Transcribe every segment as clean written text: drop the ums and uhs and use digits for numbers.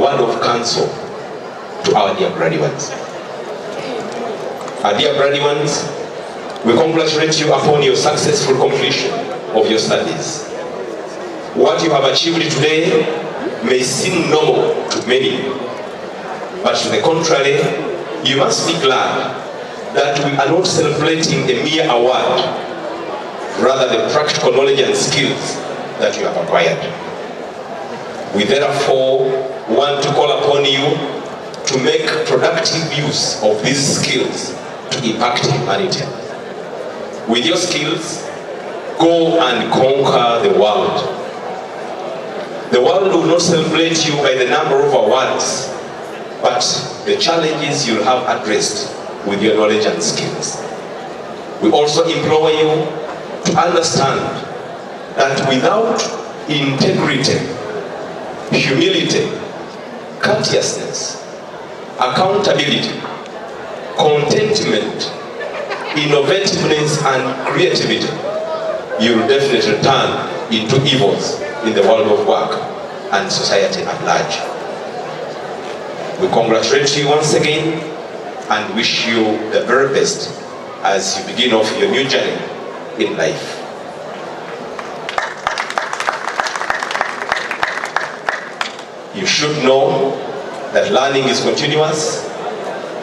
word of counsel to our dear graduates. Our dear graduates, we congratulate you upon your successful completion of your studies. What you have achieved today may seem normal to many, but to the contrary, you must be glad that we are not celebrating a mere award, rather the practical knowledge and skills that you have acquired. We therefore want to call upon you to make productive use of these skills to impact humanity. With your skills, go and conquer the world. The world will not celebrate you by the number of awards, but the challenges you'll have addressed with your knowledge and skills. We also implore you to understand that without integrity, humility, courteousness, accountability, contentment, innovativeness, and creativity, you will definitely turn into evils in the world of work and society at large. We congratulate you once again and wish you the very best as you begin off your new journey in life. You should know that learning is continuous.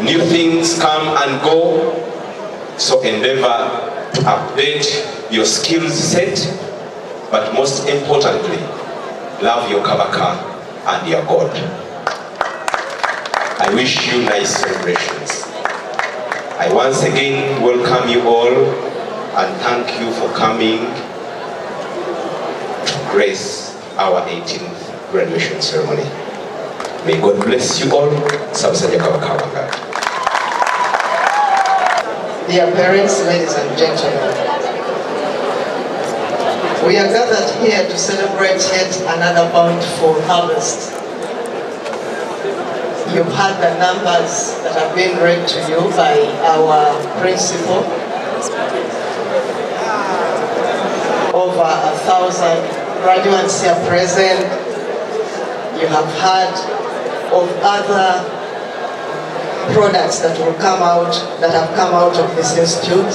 New things come and go, so endeavor to update your skills set, but most importantly, love your Kabaka and your God. I wish you nice celebrations. I once again welcome you all and thank you for coming to grace our 18th graduation ceremony. May God bless you all. Dear parents, ladies and gentlemen, we are gathered here to celebrate yet another bountiful harvest. You've heard the numbers that have been read to you by our principal. Over 1,000 graduates here present. You have heard of other products that will come out, that have come out of this institute.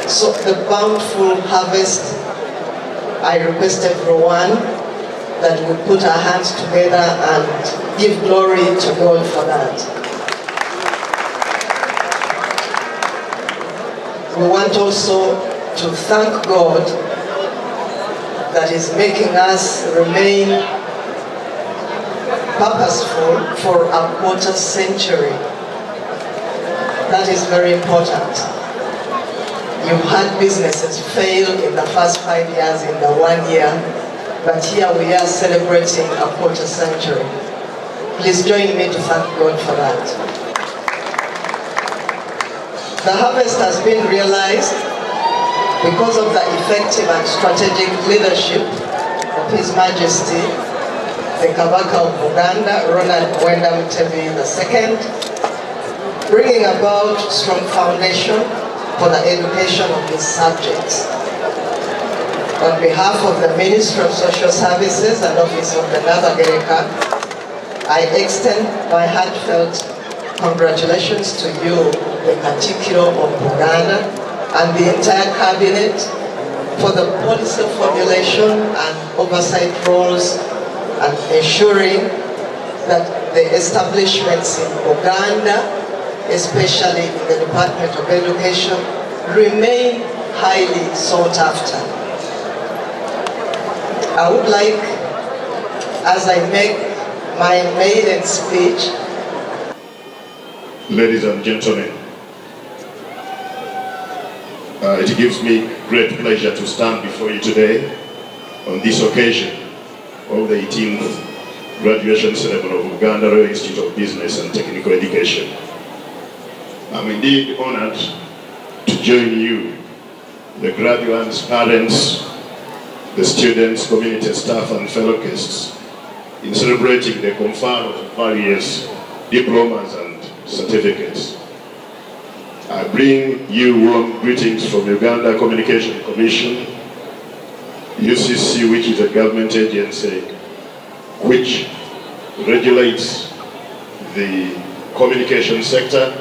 So the bountiful harvest, I request everyone that we put our hands together and give glory to God for that. We want also to thank God that is making us remain purposeful for a quarter century. That is very important. You've had businesses fail in the first 5 years in the 1 year, but here we are celebrating a quarter century. Please join me to thank God for that. The harvest has been realized because of the effective and strategic leadership of His Majesty, the Kabaka of Buganda, Ronald Mutebi II, bringing about strong foundation for the education of these subjects. On behalf of the Ministry of Social Services and Office of the Nabagereka, I extend my heartfelt congratulations to you, the Katikkiro of Buganda, and the entire Cabinet for the policy formulation and oversight roles and ensuring that the establishments in Buganda, especially in the Department of Education, remain highly sought after. I would like, as I make my maiden speech. Ladies and gentlemen, it gives me great pleasure to stand before you today on this occasion of the 18th graduation ceremony of Uganda Royal Institute of Business and Technical Education. I'm indeed honored to join you, the graduates, parents, the students, community staff, and fellow guests in celebrating the conferral of various diplomas and certificates. I bring you warm greetings from Uganda Communication Commission, UCC, which is a government agency which regulates the communication sector,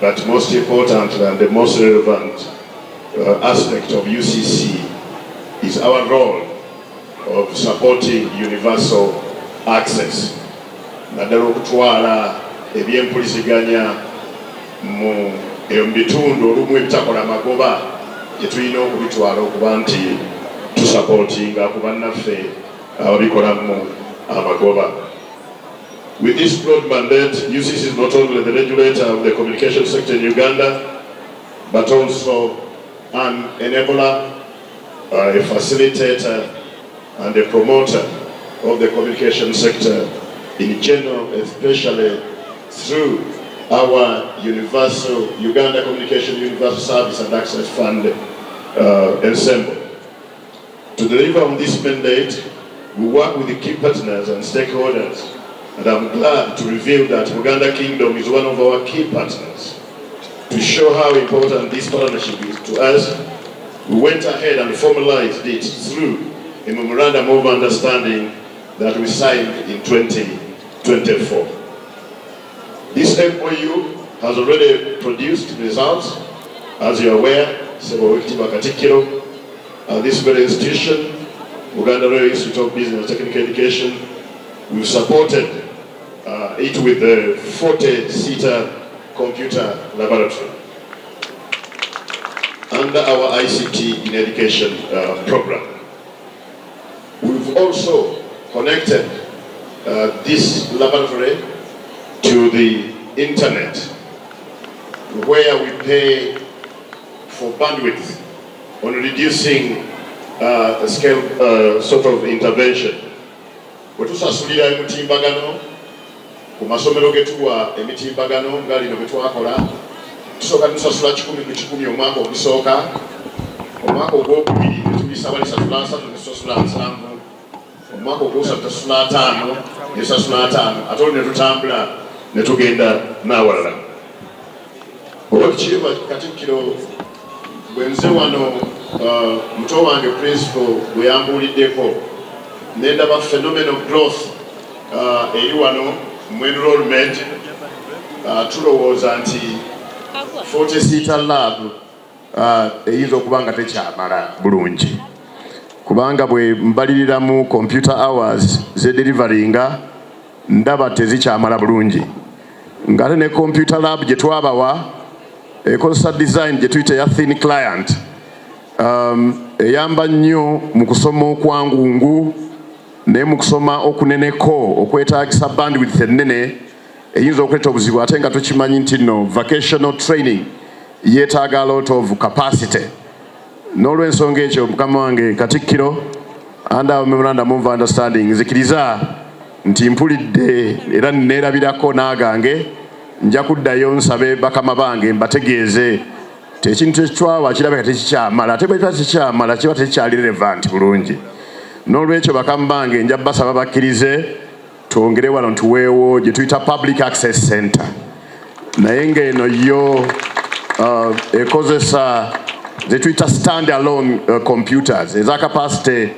but most important and the most relevant aspect of UCC is our role of supporting universal access. Naddala okutwala ebyempuliziganya mu bitundu olumu ebitakola magoba gye tulina okubitwala okuba nti tusupportinga ku bannaffe ababikolamu amagoba. With this broad mandate, UCC is not only the regulator of the communication sector in Uganda, but also an enabler, a facilitator, and a promoter of the communication sector in general, especially through our universal Uganda Communication Universal Service and Access Fund ensemble. To deliver on this mandate, we work with the key partners and stakeholders, and I'm glad to reveal that Buganda Kingdom is one of our key partners. To show how important this partnership is to us, we went ahead and formalized it through a memorandum of understanding that we signed in 2024. This MOU has already produced results. As you are aware, Katikkiro, this very institution, Buganda Royal Institute of Business and Technical Education, we've supported it with the 40-seater computer laboratory under our ICT in Education program. We've also connected this laboratory to the internet, where we pay for bandwidth on reducing a scale sort of intervention. Wetusasulira emitimbagano ku masomero getuwa emitimbagano nga lino betwakola tusooka tusasula 10 omwaka ogusooka, omwaka ogwokubiri tubisaba lisasula 3 nesasula 7, omwaka ogwosatu tusasula 5 nesasula 5, ate ne tutambula ne tugenda n'awalala. Oweekitiibwa Katikkiro, bwe nze wano muto wange principal bwe yambuuliddeko ne ndaba phenomenal growth eri wano mu enrollment, tulowooza nti 40-seater lab eyinza okuba nga tekyamala bulungi, kubanga bwe mbaliriramu computer hours zedeliveringa ndaba tezikyamala bulungi. Ngate ne computer lab gye twabawa ekozesa design gye tuyita ya thin client, eyamba nnyo mu kusoma okwangungu naye mu kusoma okuneneko okwetaagisa bandwidth ennene eyinza okuleeta obuzibu, ate nga tukimanyi nti no vocational training yeetaaga a lot of capacity. N'olw'ensonga ekyo mukama wange Katikkiro, under our memorandum of understanding, nzikiriza nti mpulidde era neerabirako n'agange, nja kuddayo nsabe bakama bange mbategeeze tekintu ekitwawa kirabika tekikyamala, ate bwe kiba tekikyamala kiba tekikyali relevant bulungi. N'olwekyo bakama bange nja basaba bakkirize twongere wano tuweewo gye tuyita public access center, naye ng'eno yo ekozesa ze tuyita stand alone computers eza capacity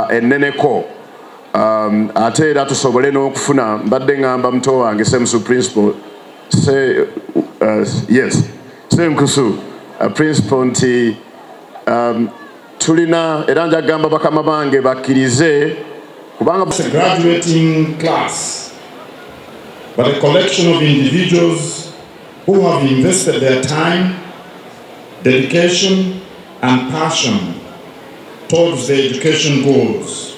enneneko, ate era tusobole n'okufuna, mbadde ngamba muto wange Semusu principal Senkusu principal nti tulina era nja kugamba bakama bange bakkirize kubanga it's a graduating class, but a collection of individuals who have invested their time, dedication and passion towards their education goals.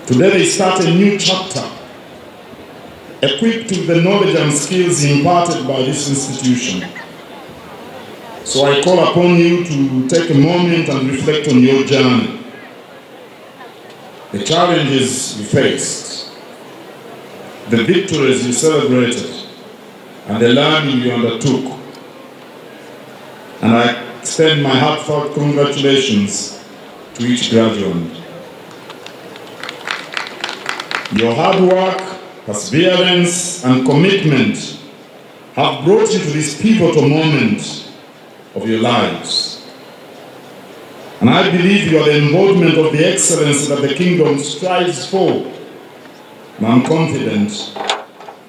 Today they start a new chapter, equipped with the knowledge and skills imparted by this institution. So I call upon you to take a moment and reflect on your journey, the challenges you faced, the victories you celebrated, and the learning you undertook. And I extend my heartfelt congratulations to each graduate. Your hard work, perseverance, and commitment have brought you to this pivotal moment of your lives. And I believe you are the embodiment of the excellence that the kingdom strives for. And I'm confident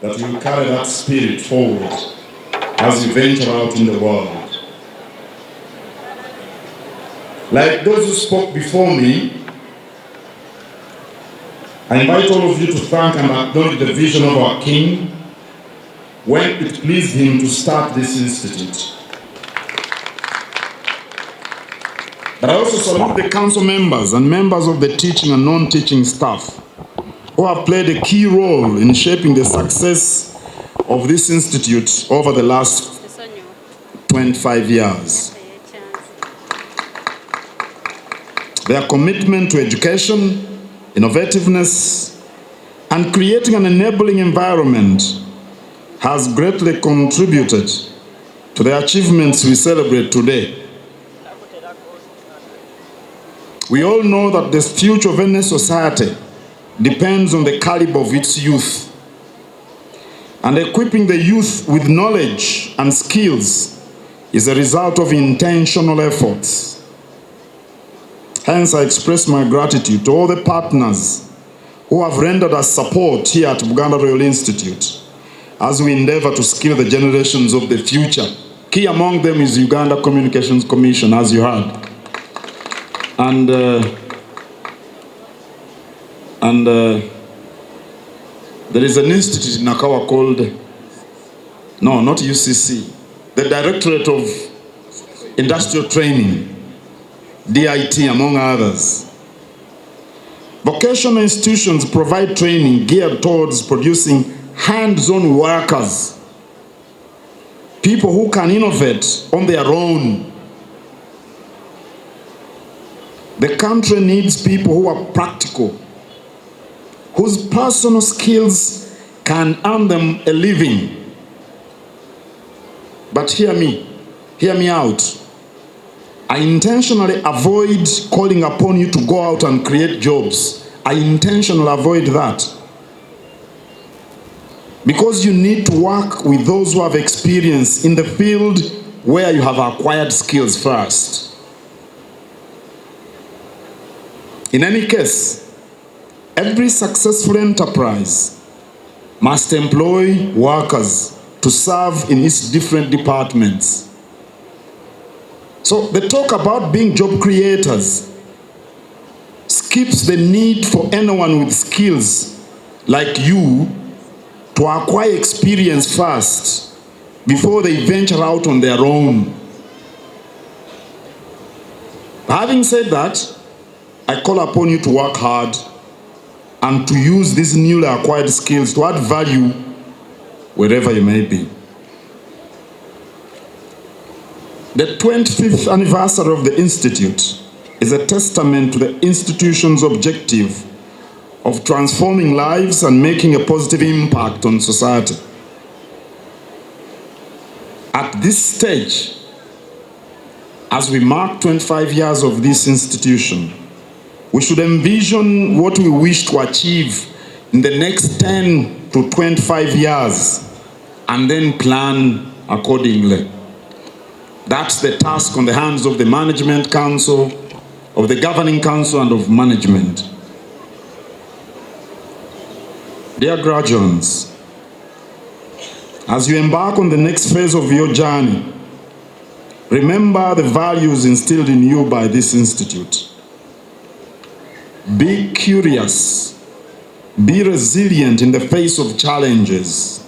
that you will carry that spirit forward as you venture out in the world. Like those who spoke before me, I invite all of you to thank and acknowledge the vision of our King when it pleased him to start this institute. But I also salute the council members and members of the teaching and non-teaching staff who have played a key role in shaping the success of this institute over the last 25 years. Their commitment to education, innovativeness, and creating an enabling environment has greatly contributed to the achievements we celebrate today. We all know that the future of any society depends on the caliber of its youth. And equipping the youth with knowledge and skills is a result of intentional efforts. Hence, I express my gratitude to all the partners who have rendered us support here at Buganda Royal Institute as we endeavor to skill the generations of the future. Key among them is Uganda Communications Commission, as you heard. And there is an institute in Nakawa called, no, not UCC, the Directorate of Industrial Training, DIT, among others. Vocational institutions provide training geared towards producing hands-on workers, people who can innovate on their own. The country needs people who are practical, whose personal skills can earn them a living. But hear me out. I intentionally avoid calling upon you to go out and create jobs. I intentionally avoid that. Because you need to work with those who have experience in the field where you have acquired skills first. In any case, every successful enterprise must employ workers to serve in its different departments. So the talk about being job creators skips the need for anyone with skills like you to acquire experience first before they venture out on their own. Having said that, I call upon you to work hard and to use these newly acquired skills to add value wherever you may be. The 25th anniversary of the Institute is a testament to the institution's objective of transforming lives and making a positive impact on society. At this stage, as we mark 25 years of this institution, we should envision what we wish to achieve in the next 10 to 25 years and then plan accordingly. That's the task on the hands of the Management Council, of the Governing Council, and of management. Dear graduates, as you embark on the next phase of your journey, remember the values instilled in you by this institute. Be curious, be resilient in the face of challenges.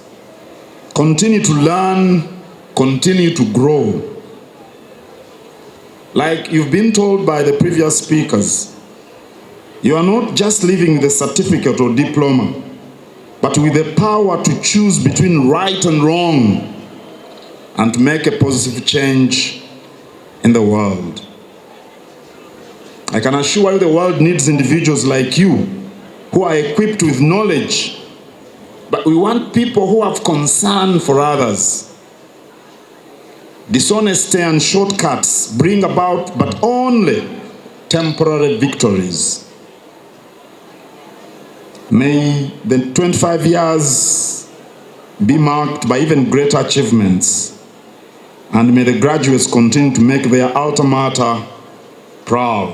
Continue to learn, continue to grow. Like you've been told by the previous speakers, you are not just living with a certificate or diploma, but with the power to choose between right and wrong and to make a positive change in the world. I can assure you the world needs individuals like you who are equipped with knowledge, but we want people who have concern for others. Dishonesty and shortcuts bring about but only temporary victories. May the 25 years be marked by even greater achievements, and may the graduates continue to make their alma mater proud.